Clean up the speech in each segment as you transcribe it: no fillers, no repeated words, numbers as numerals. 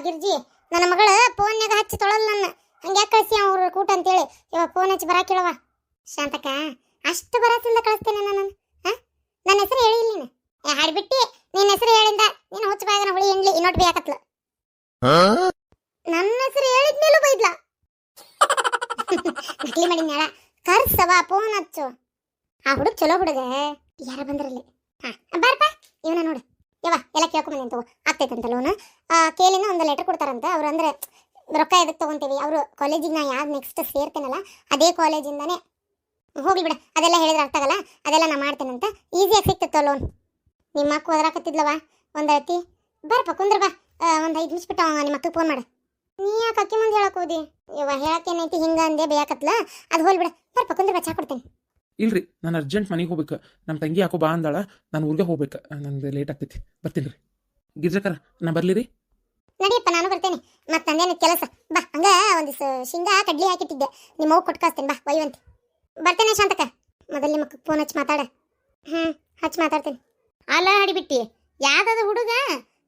ಗಿರ್ಜಿ ನನ್ನ ಮಗಳ ಫೋನ್ಯಾಗ ಹಚ್ಚಿ ತೊಳಲ್ಲ ನನ್ನ ಹಂಗ್ಯಾಕೆ ಕಳಿಸಿ ಅವ್ರ ಕೂಟ ಅಂತೇಳಿ ಇವಾಗ ಫೋನ್ ಹಚ್ಚಿ ಬರಾಕ್ ಹೇಳವ. ಶಾಂತಕ್ಕ ಅಷ್ಟು ಬರತ್ತಿಲ್ದ ಕಳಿಸ್ತೇನೆ ನಾನು. ನನ್ನ ಹೆಸರು ಹೇಳಿ ನೀನು ಹಾಡ್ಬಿಟ್ಟಿ. ನಿನ್ನ ಹೆಸರು ಹೇಳಿಂದ ನೀನು ಹುಚ್ಚ ಬಾಯಗನ ಹುಳಿ ಎಂಡ್ಲಿ ಇನ್ನೊಟ್ಟು ಬೇಕತ್ಲ. ನನ್ನ ಹೆಸರು ಹೇಳಿದ್ಮೇಲೂ ಬೈದ್ಲ. ನಕಲಿ ಮಾಡಿ ನಾಳ ಕರ್ಸವ ಫೋನ್ ಹಚ್ಚು. ಆ ಹುಡುಗ ಚಲೋ ಹುಡುಗ. ಯಾರ ಬಂದ್ರಲ್ಲಿ ಬಾರಪ್ಪ ಇವನ ನೋಡು. ಯವ್ವ ಎಲ್ಲ ಕೇಳ್ಕೊಂಬಂದಿ ಅಂತ ಆಗ್ತೈತಂತ ಲೋನ್. ಕೇಳಿನ ಒಂದು ಲೆಟರ್ ಕೊಡ್ತಾರಂತ ಅವ್ರು. ಅಂದ್ರೆ ರೊಕ್ಕ ಎದಕ್ಕೆ ತೊಗೊಂತೀವಿ ಅವರು ಕಾಲೇಜಿಗೆ ನಾ ಯಾವ್ದು ನೆಕ್ಸ್ಟ್ ಸೇರ್ತೇನಲ್ಲ ಅದೇ ಕಾಲೇಜಿಂದಾನೆ ಹೋಗ್ಲಿ ಬಿಡ. ಅದೆಲ್ಲ ಹೇಳಿದ್ರೆ ಅರ್ಥ ಆಗಲ್ಲ. ಅದೆಲ್ಲ ನಾ ಮಾಡ್ತೇನಂತ. ಈಸಿಯಾಗಿ ಸಿಕ್ತಿತ್ತು ಲೋನ್. ನಿಮ್ಮ ಅಕ್ಕ ಓದ್ರಾಕತ್ತಿದ್ಲವ ಒಂದು ಅತಿ. ಬರಪ್ಪ ಕುಂದ್ರ ಬಾ. ಒಂದು 5 ನಿಮಿಷ ಬಿಟ್ಟು ನಿಮ್ಮ ಅಕ್ಕ ಫೋನ್ ಮಾಡು. ನೀ ಯಾಕೆ ಅಕ್ಕಿ ಮುಂದೆ ಹೇಳಕ್ ಹೋದಿ? ಯವ್ವ ಹೇಳಕ್ಕೇನೈತಿ ಹಿಂಗ ಅಂದೆ ಬೇಕತ್ಲ. ಅದು ಹೋಗ್ಲಿ ಬಿಡ. ಬರಪ್ಪ ಕುಂದ್ರ ಬಾ, ಚಾ ಕೊಡ್ತೇನೆ. ಇಲ್ರಿ ನಾನು ಅರ್ಜೆಂಟ್ ಮನೆಗೆ ಹೋಗ್ಬೇಕು. ನಮ್ಮ ತಂಗಿ ಯಾಕೋ ಬಾ ಅಂದಾಳ. ನಾನು ಊರಿಗೆ ಹೋಗ್ಬೇಕು. ನಂದು ಲೇಟ್ ಆಗ್ತೈತಿ. ಬರ್ತೀನಿ ರೀ ಗಿರ್ಜಕರ. ನಾ ಬರ್ಲಿ ರೀ. ನಡಿಯಪ್ಪ ನಾನು ಬರ್ತೇನೆ. ಮತ್ತೆ ನಂದೇನು ಕೆಲಸ. ಬಾ ಹಂಗ ಒಂದಿವ್ಸ ಶೇಂಗಾ ಕಡ್ಲಿ ಹಾಕಿಟ್ಟಿದ್ದೆ ನಿಮ್ಮ ಹೋಗಿ ಕೊಟ್ಟು ಕಳಿಸ್ತೇನೆ. ಬಾ ಒಯ್ಯುವಂತೆ. ಬರ್ತೇನೆ ಶಾಂತಕ್ಕ. ಮೊದಲು ನಿಮ್ಮ ಫೋನ್ ಹಚ್ಚಿ ಮಾತಾಡ. ಹಚ್ಚಿ ಮಾತಾಡ್ತೇನೆ. ಅಲ್ಲ ಹಡಿಬಿಟ್ಟಿ ಯಾವ್ದದ ಹುಡುಗ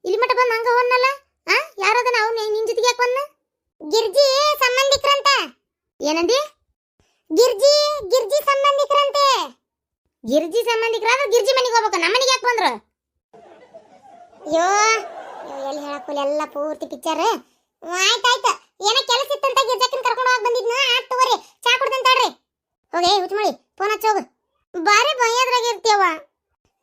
ಇಲ್ಲಿ ಮಟ್ಟ ಬಂದು ಹಂಗ ಹೋನ್ನಲ್ಲ. ಯಾರದನ ಅವ್ನು ನಿನ್ ಜೊತೆಗೆ ಯಾಕೆ ಬಂದ? ಗಿರ್ಜಿ ಸಂಬಂಧಿಕರಂತ. ಏನಂದಿ? ಗಿರ್ಜಿ ಸಂಬಂಧಿಕರಂತೆ. ಗಿರ್ಜಿ ಸಂಬಂಧಿಕರಾದ್ರೆ ಗಿರ್ಜಿ ಮನೆಗೆ ಹೋಗ್ಬೇಕು. ನಮ್ಮ ಮನೆಗೆ ಯಾಕೆ ಬಂದ್ರು? ಅಯ್ಯೋ ಎಲ್ಲಿ ಹೇಳಕ್ಕೂಲಿ ಎಲ್ಲ ಪೂರ್ತಿ ಪಿಕ್ಚರ್. ಆಯ್ತಾಯ್ತು. ಏನೋ ಕೆಲಸ ಇತ್ತಂತ ಗಿರ್ಜಕ್ಕನ್ ಕರ್ಕೊಂಡು ಹೋಗಿ ಬಂದಿದ್ನ. ಆಯ್ತು ತಗೋರಿ, ಚಾ ಕೊಡ್ತೇನೆ ತಡ್ರಿ. ಹೋಗಿ ಹುಚ್ಚ ಮಾಡಿ ಫೋನ್ ಹಚ್ಚೋಗು. ಬಾರಿ ಭಯದ್ರಾಗ ಇರ್ತೀಯವ.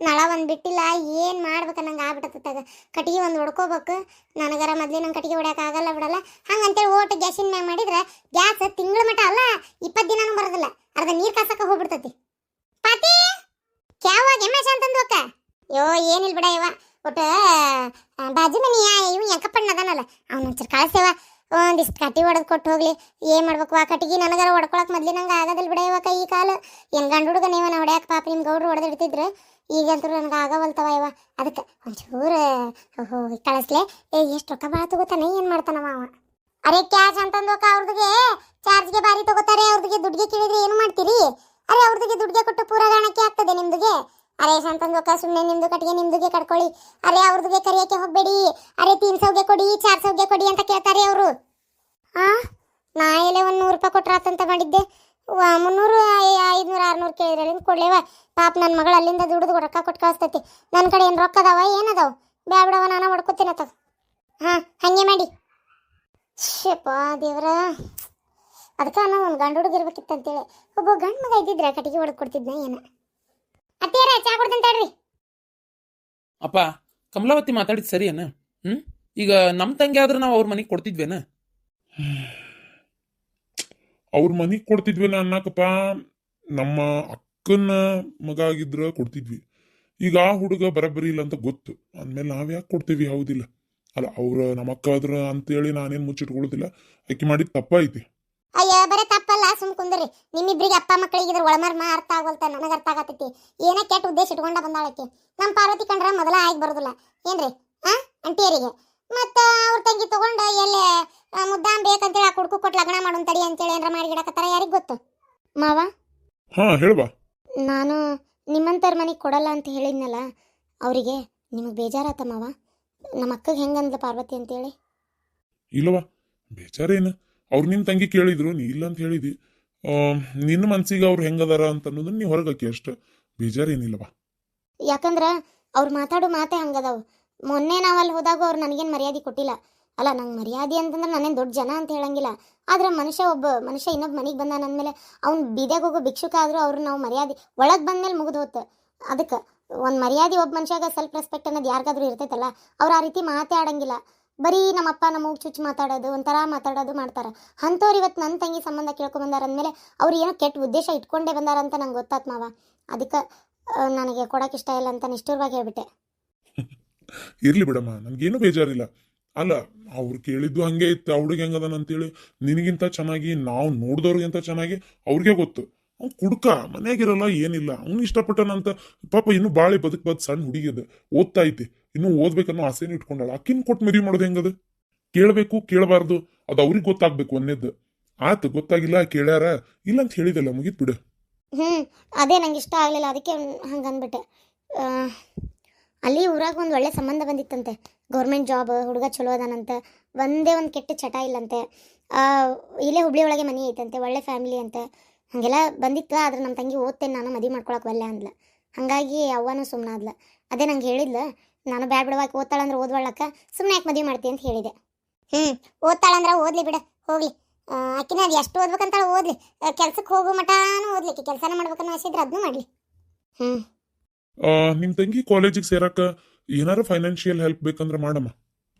ನಳ ಒಂದು ಬಿಟ್ಟಿಲ್ಲ. ಏನು ಮಾಡ್ಬೇಕು ನಂಗೆ ಆಗ್ಬಿಟ್ಟತ್ತಾಗ. ಕಟ್ಟಿಗೆ ಒಂದು ಹೊಡ್ಕೋಬೇಕು. ನನಗರ ಮೊದಲೇ ನಂಗೆ ಕಟ್ಟಿಗೆ ಹೊಡ್ಯಕ್ಕೆ ಆಗಲ್ಲ ಬಿಡಲ್ಲ. ಹಂಗಂತೇಳಿ ಓಟ್ ಗ್ಯಾಸಿನ ಮ್ಯಾಗ ಮಾಡಿದ್ರೆ ಗ್ಯಾಸ್ ತಿಂಗಳ ಮಟ್ಟ ಅಲ್ಲ 20 ದಿನಾನು ಬರೋದಿಲ್ಲ. ಅರ್ಧ ನೀರು ಕಾಸಕ್ಕೆ ಹೋಗ್ಬಿಡ್ತತಿ. ಪಾತಿ ಕ್ಯಾವಾಗ ಎಮ್ಮೆ ಶಾಂತಂದು ಅಕ್ಕ. ಯೋ ಏನಿಲ್ಲ ಬಿಡ ಇವ. ಒಟ್ಟು ಬಾಜು ಮನಿಯ ಇವು ಎಂಕಪ್ಪಣ್ಣ ಅದಾನಲ್ಲ ಅವ್ನು ಒಂಚೂರು ಕಳಿಸ್ಯವ. ಒಂದಿಷ್ಟು ಕಟ್ಟಿ ಹೊಡೆದು ಕೊಟ್ಟು ಹೋಗ್ಲಿ. ಏನು ಮಾಡ್ಬೇಕು ಆ ಕಟ್ಟಿಗೆ ನನಗರ ಹೊಡ್ಕೊಳಕ್ಕೆ ಮೊದಲೇ ನಂಗೆ ಆಗೋದಿಲ್ಲ ಬಿಡ ಇವ. ಕೈ ಕಾಲು ಏನು ಗಂಡು ಹುಡುಗ ನೀವನ್ನ ಹೊಡ್ಯಾಕ ಪಾಪ ನಿಮ್ಮ ಗೌಡ್ರು ಹೊಡೆದಿಡ್ತಿದ್ರು. ಈಗಂತೂ ನನಗೆ ಆಗವಲ್ತವ ಇವ. ಅದಕ್ಕೆ ಒಂಚೂರು ಹೋಗಿ ಕಳಿಸ್ಲೆ. ಎಷ್ಟು ರೊಕ್ಕ ಭಾಳ ತಗೋತಾನೆ. ಏನು ಮಾಡ್ತಾನವ ಅವ? ಅರೆ ಕ್ಯಾಶ್ ಅಂತಂದೋಕ ಅವ್ರದಿಗೆ ಚಾರ್ಜ್ಗೆ ಬಾರಿ ತಗೋತಾರೆ. ಅವ್ರದಿಗೆ ದುಡ್ಡಿಗೆ ಕೇಳಿದ್ರೆ ಏನು ಮಾಡ್ತೀರಿ? ಅರೆ ಅವ್ರದಿಗೆ ದುಡ್ಡಿಗೆ ಕೊಟ್ಟು ಪೂರ ಗಾಣಕ್ಕೆ ಆಗ್ತದೆ ನಿಮ್ದಿಗೆ. ಅರೆ ಅಂತಂದೋಕ ಸುಮ್ಮನೆ ನಿಮ್ದು ಕಟ್ಟಿಗೆ ನಿಮ್ದಿಗೆ ಕಟ್ಕೊಳ್ಳಿ. ಅರೆ ಅವ್ರದಿಗೆ ಕರಿಯಕ್ಕೆ ಹೋಗಬೇಡಿ. ಅರೆ 300ಗೆ ಕೊಡಿ 400ಗೆ ಕೊಡಿ ಅಂತ ಕೇಳ್ತಾರೆ ಅವರು. ನಾ ಎಲ್ಲೇ ಒಂದು 100 ರೂಪಾಯಿ ಕೊಟ್ರೆ ಆತಂತ ಮಾಡಿದ್ದೆ. 300 500 600 ಕೇಳಿದ್ರೆ ಅಲ್ಲಿಂದ ಕೊಡ್ಲೇವ. ಪಾಪ ನನ್ನ ಮಗಳು ಅಲ್ಲಿಂದ ದುಡ್ದು ರೊಕ್ಕ ಕೊಟ್ಟು ಕಳಿಸ್ತೈತಿ. ನನ್ನ ಕಡೆ ಏನು ರೊಕ್ಕ ಅದಾವ ಏನದಾವ? ಬ್ಯಾಬಿಡವ ನಾನು ಹೊಡ್ಕೊತೀನಿ ಅತ್ತ. ಹಾಗೆ ಮಾಡಿ. ಶೇಪ ದೇವ್ರ. ಅದಕ್ಕೆ ನಾವು ಒಂದು ಗಂಡು ಹುಡುಗ ಇರ್ಬೇಕಿತ್ತಂತೇಳಿ. ಒಬ್ಬ ಗಂಡು ಮಗ ಇದ್ದಿದ್ರೆ ಕಟ್ಟಿಗೆ ಹೊಡೆದು ಕೊಡ್ತಿದ್ನ ಏನ. ಅತ್ತೇರ ಚಾ ಕೊಡ್ತೇನೆ ತಡ್ರಿ. ಅಪ್ಪ ಕಮಲಾವತಿ ಮಾತಾಡಿದ್ ಸರಿಯೇನ? ಈಗ ನಮ್ಮ ತಂಗಿ ಆದ್ರೆ ನಾವು ಅವ್ರ ಮನೆಗೆ ಕೊಡ್ತಿದ್ವೇನ? ಅವ್ರ ಮನೆಗೆ ಕೊಡ್ತಿದ್ವಿಲ್ಲ ಅನ್ನಕಪ್ಪ. ನಮ್ಮ ಅಕ್ಕನ ಮಗ ಆಗಿದ್ರ ಕೊಡ್ತಿದ್ವಿ. ಈಗ ಆ ಹುಡುಗ ಬರಬರಿ ಇಲ್ಲ ಅಂತ ಗೊತ್ತು ಅಂದ್ಮೇಲೆ ನಾವ್ಯಾಕೆ ಕೊಡ್ತೀವಿ? ಹೌದಿಲ್ಲ? ಅಲ್ಲ ಅವ್ರ ನಮ್ಮ ಅಕ್ಕ ಆದ್ರ ಅಂತೇಳಿ ನಾನೇನು ಮುಚ್ಚಿಟ್ಕೊಳ್ಳೋದಿಲ್ಲ. ಆಕೆ ಮಾಡಿದ ತಪ್ಪೈತಿ. ಅಯ್ಯ ಬರೇ ತಪ್ಪಲ್ಲ, ಸುಮ್ ಕುಂದ್ರಿ. ನಿಮ್ಮಿಬ್ರಿಗೆ ಅಪ್ಪ ಮಕ್ಕಳಿಗೆ ಇದ್ರ ಒಳಮರ್ಮ ಅರ್ಥ ಆಗೋಲ್ತ. ನನಗೆ ಅರ್ಥ ಆಗತೈತಿ. ಏನೇ ಕೆಟ್ಟ ಉದ್ದೇಶ ಇಟ್ಕೊಂಡ ಬಂದಾಳಕ್ಕೆ. ನಮ್ಮ ಪಾರ್ವತಿ ಕಂಡ್ರ ಮೊದಲ ಆಗಿ ಬರೋದಿಲ್ಲ ಏನ್ರಿ ಅಂಟಿಯರಿಗೆ. ಮತ್ತ ಅವ್ರ ತಂಗಿ ತಗೊಂಡ ಎಲ್ಲೇ ಮುದ್ದಾಂ ಬೇಕಂತೇಳಿ ಆ ಕುಡ್ಕು ಕೊಟ್ಟು ಲಗ್ನ ಮಾಡೋನ್ ತಡಿ ಅಂತೇಳಿ ಏನಾರ ಮಾಡಿ ಗಿಡಕತ್ತಾರ. ಯಾರಿಗ್ ಗೊತ್ತು? ಮಾವ ಹೇಳ್ಬಾ. ನಾನು ನಿಮ್ಮಂತರ ಮನೆಗೆ ಕೊಡಲ್ಲ ಅಂತ ಹೇಳಿದ್ನಲ್ಲ ಅವರಿಗೆ. ನಿಮಗೆ ಬೇಜಾರಾತ ಮಾವ? ನಮ್ಮ ಅಕ್ಕಗೆ ಹೆಂಗಂದ್ಲ ಪಾರ್ವತಿ ಅಂತೇಳಿ? ಇಲ್ಲವಾ ಬೇಜಾರೇನು. ಅವ್ರು ನಿನ್ನ ತಂಗಿ ಕೇಳಿದ್ರು, ನೀ ಇಲ್ಲ ಅಂತ ಹೇಳಿದಿ. ನಿನ್ನ ಮನ್ಸಿಗೆ ಅವ್ರು ಹೆಂಗದಾರ ಅಂತ ಅನ್ನೋದನ್ನ ನೀ ಹೊರಗಾಕಿ ಅಷ್ಟ. ಬೇಜಾರೇನಿಲ್ಲವಾ. ಯಾಕಂದ್ರ ಅವ್ರು ಮಾತಾಡೋ ಮಾತೇ ಹಂಗದಾವು. ಮೊನ್ನೆ ನಾವಲ್ಲಿ ಹೋದಾಗ ಅವ್ರು ನನಗೇನು ಮರ್ಯಾದೆ ಕೊಟ್ಟಿಲ್ಲ. ಅಲ್ಲ ನಂಗೆ ಮರ್ಯಾದೆ ಅಂತಂದ್ರೆ ನಾನೇನು ದೊಡ್ಡ ಜನ ಅಂತ ಹೇಳಂಗಿಲ್ಲ. ಆದ್ರೆ ಒಬ್ಬ ಮನುಷ್ಯ ಇನ್ನೊಬ್ಬ ಮನೆಗೆ ಬಂದಾನ ಅಂದಮೇಲೆ ಅವ್ನು ಬೀದಿಯಾಗ ಹೋಗೋ ಭಿಕ್ಷುಕ ಆದರೂ ಅವ್ರು ನಾವು ಮರ್ಯಾದೆ ಒಳಗೆ ಬಂದ್ಮೇಲೆ ಮುಗಿದು ಹೋತು. ಅದಕ್ಕೆ ಒಂದು ಮರ್ಯಾದೆ ಒಬ್ಬ ಮನುಷ್ಯಾಗ ಸೆಲ್ಫ್ ರೆಸ್ಪೆಕ್ಟ್ ಅನ್ನೋದು ಯಾರಿಗಾದ್ರೂ ಇರ್ತೈತಲ್ಲ. ಅವ್ರು ಆ ರೀತಿ ಮಾತೇ ಆಡಂಗಿಲ್ಲ. ಬರೀ ನಮ್ಮಪ್ಪ ನಮ್ಮ ಚುಚ್ಚು ಮಾತಾಡೋದು ಒಂಥರ ಮಾತಾಡೋದು ಮಾಡ್ತಾರೆ. ಅಂಥವ್ರು ಇವತ್ತು ನನ್ನ ತಂಗಿ ಸಂಬಂಧ ಕೇಳ್ಕೊಂಬಂದಾರ ಅಂದಮೇಲೆ ಅವ್ರು ಏನೋ ಕೆಟ್ಟ ಉದ್ದೇಶ ಇಟ್ಕೊಂಡೇ ಬಂದಾರ ಅಂತ ನಂಗೆ ಗೊತ್ತಾತ್ ಮಾವ. ಅದಕ್ಕೆ ನನಗೆ ಕೊಡೋಕೆ ಇಷ್ಟ ಇಲ್ಲ ಅಂತ ನಿಷ್ಠುರವಾಗಿ ಹೇಳ್ಬಿಟ್ಟೆ. ಇರ್ಲಿ ಬಿಡಮ್ಮ, ನನಗೇನು ಬೇಜಾರಿಲ್ಲ. ಅಲ್ಲ ಅವ್ರು ಕೇಳಿದ್ದು ಹಂಗೆ ಇತ್ತು. ಹುಡುಗ ಹೆಂಗದಾನ ಅಂತೇಳಿ ನಿನಗಿಂತ ಚೆನ್ನಾಗಿ ನಾವು ನೋಡಿದವ್ರಿಗಿಂತ ಚೆನ್ನಾಗಿ ಅವ್ರಿಗೆ ಗೊತ್ತು. ಅವ್ನು ಕುಡ್ಕ ಮನ್ಯಾಗಿರಲ್ಲ ಏನಿಲ್ಲ. ಅವ್ನು ಇಷ್ಟಪಟ್ಟನಂತ ಪಾಪ ಇನ್ನೂ ಬಾಳೆ ಬದುಕ್ಬಾರ್ದು. ಸಣ್ಣ ಹುಡುಗಿದ ಓದ್ತಾ ಐತಿ, ಇನ್ನೂ ಓದ್ಬೇಕನ್ನೋ ಆಸೆನೂ ಇಟ್ಕೊಂಡಾಳ. ಅಕ್ಕಿನ ಕೊಟ್ಟು ಮದುವೆ ಮಾಡೋದು ಹೆಂಗದ? ಕೇಳಬೇಕು ಕೇಳಬಾರ್ದು ಅದು ಅವ್ರಿಗೆ ಗೊತ್ತಾಗ್ಬೇಕು ಅನ್ನೋದು. ಆತು ಗೊತ್ತಾಗಿಲ್ಲ ಕೇಳ್ಯಾರ ಇಲ್ಲ ಅಂತ ಹೇಳಿದಲ್ಲ, ಮುಗಿತ್ ಬಿಡು. ಅದೇ ನಂಗೆ ಇಷ್ಟ ಆಗಲಿಲ್ಲ, ಅದಕ್ಕೆ ಹಂಗನ್ಬಿಟ್ಟೆ. ಅಲ್ಲಿ ಊರಾಗ ಒಂದು ಒಳ್ಳೆ ಸಂಬಂಧ ಬಂದಿತ್ತಂತೆ. ಗೌರ್ಮೆಂಟ್ ಜಾಬ್, ಹುಡುಗ ಚಲೋ ಅದಾನಂತ. ಒಂದೇ ಒಂದು ಕೆಟ್ಟ ಚಟ ಇಲ್ಲಂತೆ. ಆ, ಇಲ್ಲೇ ಹುಬ್ಳಿ ಒಳಗೆ ಮನೆ ಐತಂತೆ, ಒಳ್ಳೆ ಫ್ಯಾಮಿಲಿ ಅಂತೆ. ಹಾಗೆಲ್ಲ ಬಂದಿತ್ತು. ಆದ್ರೆ ನಮ್ಮ ತಂಗಿ ಓದ್ತೇನೆ ನಾನು, ಮದುವೆ ಮಾಡ್ಕೊಳಕ್ಕೆ ಒಲ್ಲೆ ಅಂದ್ಲ. ಹಾಗಾಗಿ ಅವ್ವನೂ ಸುಮ್ಮನೆ ಆದ್ಲ. ಅದೇ ನಂಗೆ ಹೇಳಿದ್ಲ, ನಾನು ಬ್ಯಾಡ್ ಬಿಡವಾಕಿ ಓದ್ತಾಳಂದ್ರೆ ಓದ್ವಳ್ಳಕ್ಕ, ಸುಮ್ಮನೆ ಯಾಕೆ ಮದುವೆ ಮಾಡ್ತೀನಿ ಅಂತ ಹೇಳಿದೆ. ಓದ್ತಾಳಂದ್ರೆ ಓದ್ಲಿ ಬಿಡ, ಹೋಗ್ಲಿ. ಆಕಿನ ಅದು ಎಷ್ಟು ಓದ್ಬೇಕಂತಾಳೆ ಓದ್ಲಿ. ಕೆಲ್ಸಕ್ಕೆ ಹೋಗೋ ಮಟಾನು ಓದ್ಲಿಕ್ಕೆ, ಕೆಲಸನ ಮಾಡ್ಬೇಕನ್ನೋ ಆಸೆ ಇದ್ರೆ ಅದನ್ನೂ ಮಾಡಲಿ. ನಿಮ್ ತಂಗಿ ಕಾಲೇಜಿಗೆ ಸೇರಕ ಏನಾರ ಫೈನಾನ್ಷಿಯಲ್ ಹೆಲ್ಪ್ ಬೇಕಂದ್ರೆ ಮಾಡಮ್ಮ.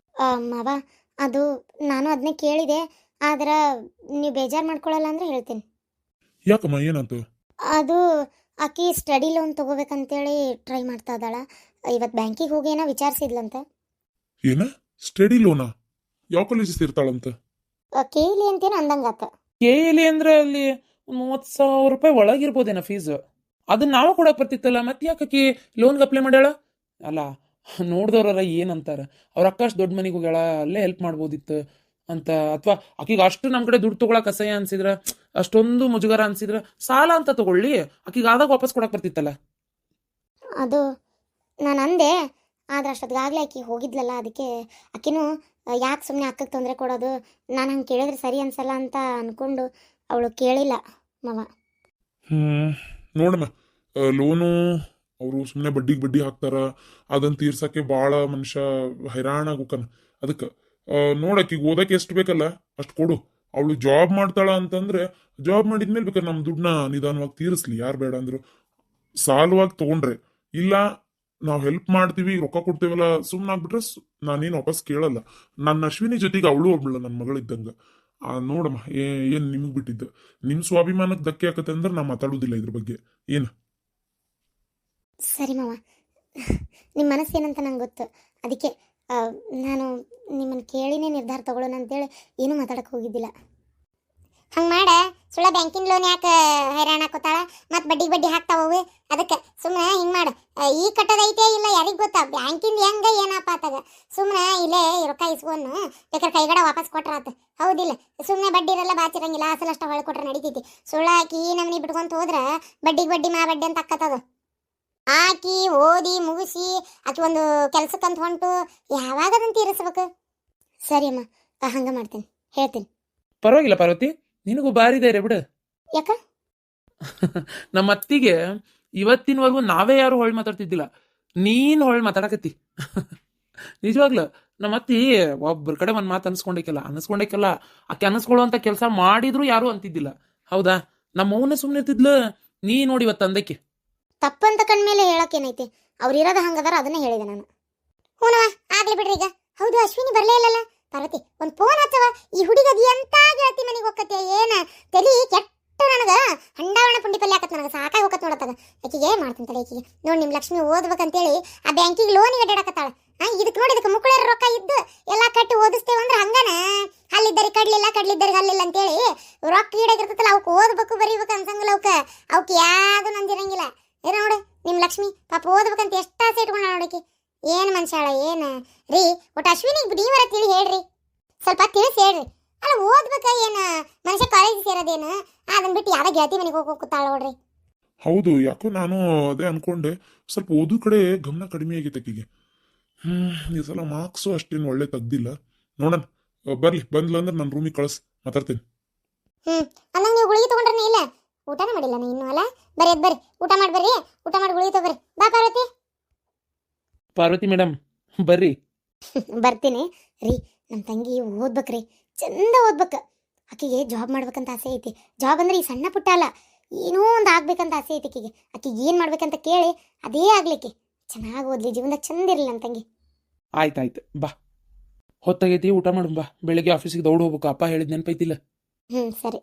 ಮಾವ, ಅದು ನಾನು ಅದನ್ನೇ ಕೇಳಿದೆ. ಆದ್ರೆ ನೀವು ಬೇಜಾರು ಮಾಡ್ಕೊಳ್ಳಲ್ಲ ಅಂದ್ರೆ ಹೇಳ್ತೀನಿ. ಯಾಕಮ್ಮ, ಏನಂತ? ಅದು ಆಕಿ ಸ್ಟಡಿ ಲೋನ್ ತಗೋಬೇಕಂತೇಳಿ ಟ್ರೈ ಮಾಡ್ತಾ ಇದ್ದಾಳ. ಇವತ್ತು ಬ್ಯಾಂಕಿಗೆ ಹೋಗಿ ಏನೋ ವಿಚಾರಿಸಿದ್ಲಂತೆ. ಏನ ಸ್ಟಡಿ ಲೋನಾ? ಯಾವ ಕಾಲೇಜ್ ಸೇರ್ತಾಳಂತ? ಕೇಳಿ ಅಂತೇನು ಅಂದಂಗಾತ. KLE ಅಂದ್ರೆ ಅಲ್ಲಿ 30,000 ರೂಪಾಯಿ ಒಳಗಿರ್ಬೋದೇನ ಫೀಸ್. ಅದನ್ನ ನಾವು ಕೊಡಕ್ ಬರ್ತಿತ್ತಲ್ಲ, ಮತ್ತೆ ಯಾಕೆ ಲೋನ್ಗೆ ಅಪ್ಲೈ ಮಾಡ್ಯಾಳ? ಅಲ್ಲ, ನೋಡ್ದವ್ರ ಏನಂತಾರ, ಅವ್ರ ಅಕ್ಕಷ್ಟು ದೊಡ್ಡ ಮನೆಗೆ ಹೋಗ್ಯಾಳ, ಅಲ್ಲೇ ಹೆಲ್ಪ್ ಮಾಡ್ಬೋದಿತ್ತು ಅಂತ. ಅಥವಾ ಆಕಿಗೆ ಅಷ್ಟು ನಮ್ಮ ಕಡೆ ದುಡ್ಡು ತಗೊಳಕ್ ಅಸಹ್ಯ ಅನ್ಸಿದ್ರ, ಅಷ್ಟೊಂದು ಮುಜುಗರ ಅನ್ಸಿದ್ರ ಸಾಲ ಅಂತ ತಗೊಳ್ಳಿ, ಆಕಿಗೆ ಆದಾಗ ವಾಪಸ್ ಕೊಡಕ್ ಬರ್ತಿತ್ತಲ್ಲ. ಅದು ನಾನು ಅಂದೆ, ಆದ್ರೆ ಅಷ್ಟೊತ್ತಿಗಾಗಲೇ ಆಕಿ ಹೋಗಿದ್ಲಲ್ಲ. ಅದಕ್ಕೆ ಆಕಿನೂ ಯಾಕೆ ಸುಮ್ಮನೆ ಅಕ್ಕಗೆ ತೊಂದರೆ ಕೊಡೋದು, ನಾನು ಹಂಗೆ ಕೇಳಿದ್ರೆ ಸರಿ ಅನ್ಸಲ್ಲ ಅಂತ ಅನ್ಕೊಂಡು ಅವಳು ಕೇಳಿಲ್ಲ ಮಾವ. ನೋಡಮ್ಮ, ಲೋನು ಅವರು ಸುಮ್ಮನೆ ಬಡ್ಡಿಗೆ ಬಡ್ಡಿ ಹಾಕ್ತಾರ. ಅದನ್ನ ತೀರ್ಸಕ್ಕೆ ಭಾಳ ಮನುಷ್ಯ ಹೈರಾಣ ಆಗೋಕನ. ಅದಕ್ಕೆ ನೋಡಕ್ಕೀಗ ಓದಕ್ಕೆ ಎಷ್ಟು ಬೇಕಲ್ಲ ಅಷ್ಟು ಕೊಡು. ಅವಳು ಜಾಬ್ ಮಾಡ್ತಾಳ ಅಂತಂದ್ರೆ ಜಾಬ್ ಮಾಡಿದ್ಮೇಲೆ ಬೇಕಾದ್ರೆ ನಮ್ಮ ದುಡ್ಡನ್ನ ನಿಧಾನವಾಗಿ ತೀರಿಸ್ಲಿ, ಯಾರು ಬೇಡ ಅಂದ್ರು. ಸಾಲವಾಗಿ ತಗೊಂಡ್ರೆ ಇಲ್ಲ, ನಾವು ಹೆಲ್ಪ್ ಮಾಡ್ತೀವಿ, ರೊಕ್ಕ ಕೊಡ್ತೇವಲ್ಲ, ಸುಮ್ಮನಾಗ್ಬಿಟ್ರೆ ನಾನೇನು ವಾಪಸ್ ಕೇಳಲ್ಲ. ನನ್ನ ಅಶ್ವಿನಿ ಜೊತೆಗೆ ಅವಳು ಒಬ್ಳು ನನ್ನ ಮಗಳಿದ್ದಂಗ. ನೋಡಮ್ಮ, ಏನ್ ನಿಮ್ಗೆ ಬಿಟ್ಟಿದ್ದು. ನಿಮ್ ಸ್ವಾಭಿಮಾನಕ್ಕೆ ಧಕ್ಕೆ ಆಕತ್ತೆ ಅಂದ್ರೆ ನಾ ಮಾತಾಡೋದಿಲ್ಲ ಇದ್ರ ಬಗ್ಗೆ. ಏನು? ಸರಿ ಮಾವ, ನಿಮ್ಮ ಮನಸ್ಸೇನಂತ ನಂಗೆ ಗೊತ್ತು. ಅದಕ್ಕೆ ನಾನು ನಿಮ್ಮನ್ನು ಕೇಳಿನೇ ನಿರ್ಧಾರ ತಗೊಳ್ಳೋಣ ಅಂತೇಳಿ ಏನೂ ಮಾತಾಡಕ್ಕೆ ಹೋಗಿದ್ದಿಲ್ಲ. ಹಂಗೆ ಮಾಡ, ಸುಳ್ಳ ಬ್ಯಾಂಕಿನ ಲೋನ್ ಯಾಕೆ ಹೈರಾಣ ಹಾಕೋತಾಳ, ಮತ್ತು ಬಡ್ಡಿಗೆ ಬಡ್ಡಿ ಹಾಕ್ತಾವು. ಅದಕ್ಕೆ ಸುಮ್ಮನೆ ಹಿಂಗೆ ಮಾಡು. ಈ ಕಟ್ಟೋದೈತೆ ಇಲ್ಲ ಯಾರಿಗೆ ಗೊತ್ತಾ, ಬ್ಯಾಂಕಿಂದ ಹೆಂಗೆ ಏನಪ್ಪ ಆತಾಗ. ಸುಮ್ಮನೆ ಇಲ್ಲೇ ರೊಕ್ಕ ಇಸ್ಕೊಂಡು ಬೇಕಾದ್ರೆ ಕೈಗಡ ವಾಪಸ್ ಕೊಟ್ರಾತ. ಹೌದಿಲ್ಲ? ಸುಮ್ಮನೆ ಬಡ್ಡಿ ಇರಲ್ಲ, ಬಾಚಿರಂಗಿಲ್ಲ, ಅಸಲಷ್ಟ ಹೊಳೆ ಕೊಟ್ರೆ ನಡೀತೈತಿ. ಸುಳ್ಳ ಹಾಕಿ ಈ ನಮನಿ ಬಿಟ್ಕೊಂತ ಹೋದ್ರೆ ಬಡ್ಡಿಗೆ ಬಡ್ಡಿ ಮಾ ಬಡ್ಡಿ ಅಂತ ಅಕ್ಕತ್ತದ. ಆಕಿ ಓದಿ ಮುಗಿಸಿ ಆಕಿ ಒಂದು ಕೆಲ್ಸಕ್ಕಂತ ಹೊಂಟು ಯಾವಾಗ ಅದನ್ನು ತೀರಿಸ್ಬೇಕು. ಸರಿ ಅಮ್ಮ, ಹಂಗೆ ಮಾಡ್ತೀನಿ, ಹೇಳ್ತೀನಿ. ಪರವಾಗಿಲ್ಲ ಪಾರ್ವತಿ, ನಿನಗೂ ಬಾರಿ ಧೈರ್ಯ ಬಿಡು. ಯಾಕ? ನಮ್ಮ ಅತ್ತಿಗೆ ಇವತ್ತಿನವರೆಗೂ ನಾವೇ ಯಾರು ಹೊಳ್ ಮಾತಾಡ್ತಿದ್ದಿಲ್ಲ, ನೀನ್ ಹೊಳ್ ಮಾತಾಡಕತ್ತಿ. ನಿಜವಾಗ್ಲು ನಮ್ಮ ಅತ್ತಿ ಒಬ್ಬರ ಕಡೆ ಒಂದ್ ಮಾತು ಅನ್ಸ್ಕೊಂಡೇಕಲ್ಲ. ಆಕೆ ಅನ್ಸ್ಕೊಳ್ಳುವಂತ ಕೆಲಸ ಮಾಡಿದ್ರು ಯಾರು ಅಂತಿದ್ದಿಲ್ಲ. ಹೌದಾ? ನಮ್ಮ ಮೌನ ಸುಮ್ಮನೆ ಇರ್ತಿದ್ಲು. ನೀ ನೋಡಿ ಇವತ್ತು ಅಂದಕ್ಕೆ ತಪ್ಪಂತ ಕಣ್ಮೇಲೆ ಹೇಳಕ್ಕೇನೈತಿ, ಅವ್ರು ಇರೋದ ಹಂಗದಾರ, ಅದನ್ನೇ ಹೇಳಿದೆ ನಾನು. ಹೂನವ, ಆಗ್ಲಿ ಬಿಡ್ರಿ ಈಗ. ಹೌದು, ಅಶ್ವಿನಿ ಬರ್ಲೇ ಇಲ್ಲಲ್ಲ. ಪಾರ್ವತಿ, ಒಂದು ಫೋನ್ ಹಚ್ಚವ. ಈ ಹುಡುಗದಿ ಎಂತ ಗೆಳತಿ ಮನೆಗೆ ಹೋಗತ್ತೆ, ಏನ ತಲಿ ಕೆಟ್ಟ ನನಗ ಹಂಡಾವಣ ಪುಂಡಿ ಪಲ್ಯ ಹಾಕತ್. ನನಗೆ ಸಾಕಾಗಿ ಹೋಗತ್ ನೋಡತ್ತಾಗ. ಆಕಿಗೆ ಮಾಡ್ತೀನಿ ತಲೆ. ಆಕಿಗೆ ನೋಡಿ, ನಿಮ್ಮ ಲಕ್ಷ್ಮಿ ಓದ್ಬೇಕಂತೇಳಿ ಆ ಬ್ಯಾಂಕಿಗೆ ಲೋನಿಗೆ ಅಡ್ಡಾಡಕತ್ತಾಳ. ಇದಕ್ಕೆ ನೋಡಿ, ಇದಕ್ಕೆ ಮುಕ್ಕಳರ ರೊಕ್ಕ ಇದ್ದು ಎಲ್ಲ ಕಟ್ಟಿ ಓದಿಸ್ತೇವಂದ್ರೆ ಹಂಗನ ಹಲ್ಲಿದ್ದರಿ ಕಡ್ಲಿದ್ದರಿಗೆ ಹಲ್ಲಿಲ್ಲ ಅಂತೇಳಿ ರೊಕ್ಕ ಈಡಾಗಿರ್ತೈತಲ್ಲ, ಅವಕ್ಕೆ ಓದ್ಬೇಕು ಬರೀಬೇಕು ಅನ್ಸಂಗಿಲ್ಲ. ಅವಕ್ಕೆ ಯಾವುದು ನಂದಿರಂಗಿಲ್ಲ. ಏನ ನೋಡಿ, ನಿಮ್ಮ ಲಕ್ಷ್ಮಿ ಪಾಪ ಓದ್ಬೇಕಂತ ಎಷ್ಟು ಆಸೆ ಇಟ್ಕೊಂಡ ನೋಡಕಿ. ಏನು ಮನುಷ್ಯಾಳ ಏನು ರೀ. ಒಟ್ಟು ಅಶ್ವಿನಿಗೆ ನೀವರ ತಿಳಿ ಹೇಳ್ರಿ, ಸ್ವಲ್ಪ ತಿಳಿಸಿ ಹೇಳ್ರಿ. ಅಲ್ಲ, ಓದ್ಬೇಕ ಏನು ಮನುಷ್ಯ ಕಾಲೇಜ್ ಸೇರೋದೇನು, ಅದನ್ನ ಬಿಟ್ಟು ಯಾವ್ದೋ ಗೆಳತಿ ಮನೆಗೆ ಹೋಗ್ತಾಳ ನೋಡ್ರಿ. ಹೌದು, ಯಾಕೋ ನಾನು ಅದೇ ಅನ್ಕೊಂಡೆ, ಸ್ವಲ್ಪ ಓದು ಕಡೆ ಗಮನ ಕಡಿಮೆ ಆಗೈತೆ ಆಕಿಗೆ. ಈ ಸಲ ಮಾರ್ಕ್ಸು ಅಷ್ಟೇನು ಒಳ್ಳೆ ತೆಗ್ದಿಲ್ಲ. ನೋಡೋಣ, ಬರ್ಲಿ, ಬಂದ್ಲ ಅಂದ್ರೆ ನನ್ನ ರೂಮಿಗೆ ಕಳಿಸ್, ಮಾತಾಡ್ತೇನೆ. ಅಂದಂಗ ನೀವು ಗುಳಿಗೆ ತಗೊಂಡ್ರೆ ಇಲ್ಲ, ಊಟನೇ ಮಾಡಿಲ್ಲ ನೀ ಇನ್ನು. ಅಲ್ಲ, ಬರ್ರಿ ಊಟ ಮಾಡಿ ಬರ್ರಿ, ಊಟ ಮಾಡಿ ಗುಳಿಗೆ ತಗೋರಿ. ಬಾ ಪಾರ್ವತಿ. ಪಾರ್ವತಿ ಮೇಡಮ್ ಬರ್ರಿ. ಬರ್ತೀನಿ ರೀ. ನಮ್ಮ ತಂಗಿ ಓದ್ಬೇಕ್ರಿ, ಚಂದ ಓದ್ಬೇಕು. ಆಕಿಗೆ ಜಾಬ್ ಮಾಡ್ಬೇಕಂತ ಆಸೆ ಐತಿ. ಜಾಬ್ ಅಂದ್ರೆ ಈ ಸಣ್ಣ ಪುಟ್ಟ ಅಲ್ಲ, ಏನೋ ಒಂದು ಆಗ್ಬೇಕಂತ ಆಸೆ ಐತಿ ಆಕಿಗೆ. ಆಕಿಗೆ ಏನು ಮಾಡ್ಬೇಕಂತ ಕೇಳಿ ಅದೇ ಆಗ್ಲಿಕ್ಕೆ. ಚೆನ್ನಾಗಿ ಓದ್ಲಿ, ಜೀವನದಾಗ ಚಂದ ಇರಲಿ ನಮ್ಮ ತಂಗಿ. ಆಯ್ತಾಯ್ತು, ಬಾ. ಹೊತ್ತಾಗೈತಿ, ಊಟ ಮಾಡು ಬಾ. ಬೆಳಿಗ್ಗೆ ಆಫೀಸಿಗೆ ದೌಡ್ ಹೋಗ್ಬೇಕು, ಅಪ್ಪ ಹೇಳಿದ್ ನೆನಪೈತಿಲ್ಲ. ಸರಿ.